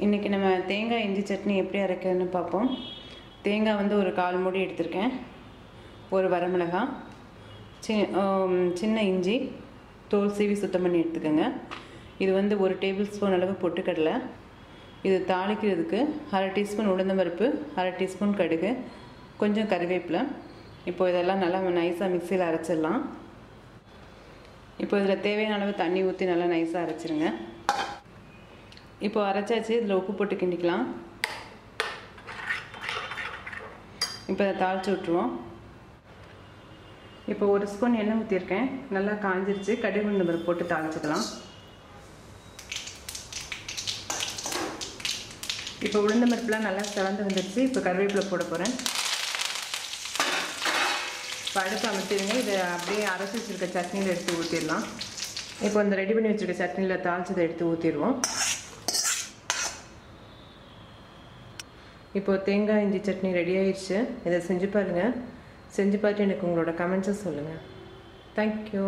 இன்றைக்கி நம்ம தேங்காய் இஞ்சி சட்னி எப்படி அரைக்கிறதுன்னு பார்ப்போம். தேங்காய் வந்து ஒரு 1/4 மூடி எடுத்திருக்கேன். ஒரு வரமிளகாய், சின்ன இஞ்சி தோல் சீவி சுத்தம் பண்ணி எடுத்துக்கோங்க. இது வந்து 1 டேபிள் ஸ்பூன் அளவு பொட்டுக்கடலை. இது தாளிக்கிறதுக்கு 1/2 டீஸ்பூன் உளுந்தம்பருப்பு, 1/2 டீஸ்பூன் கடுகு, கொஞ்சம் கறிவேப்பிலை. இப்போ இதெல்லாம் நல்லா நைஸாக மிக்சியில் அரைச்சிடலாம். இப்போ இதில் தேவையான அளவு தண்ணி ஊற்றி நல்லா நைஸாக அரைச்சிருங்க. இப்போ அரைச்சாச்சு. இதில் உப்பு போட்டு கிண்டிக்கலாம். இப்போ இதை தாளித்து விட்ருவோம். இப்போ 1 ஸ்பூன் எண்ணெய் ஊற்றிருக்கேன். நல்லா காஞ்சிருச்சு. கடுகு உளுந்தம்பருப்பு போட்டு தாளிச்சுக்கலாம். இப்போ உளுந்தம்பருப்புலாம் நல்லா செவந்து வந்துடுச்சு. இப்போ கருவேப்பிலை போட போகிறேன். இப்போ அடுப்பு அமர்த்திடுங்க. இதை அப்படியே அரைச்சி வச்சுருக்க சட்னியில் எடுத்து ஊற்றிடலாம். இப்போ இந்த ரெடி பண்ணி வச்சுருக்க சட்னியில் தாளிச்சதை எடுத்து ஊற்றிடுவோம். இப்போ தேங்காய் இஞ்சி சட்னி ரெடி ஆயிடுச்சு. இதை செஞ்சு பாருங்கள். செஞ்சு பார்த்து எனக்கு உங்களோட கமெண்ட்ஸை சொல்லுங்கள். தேங்க்யூ.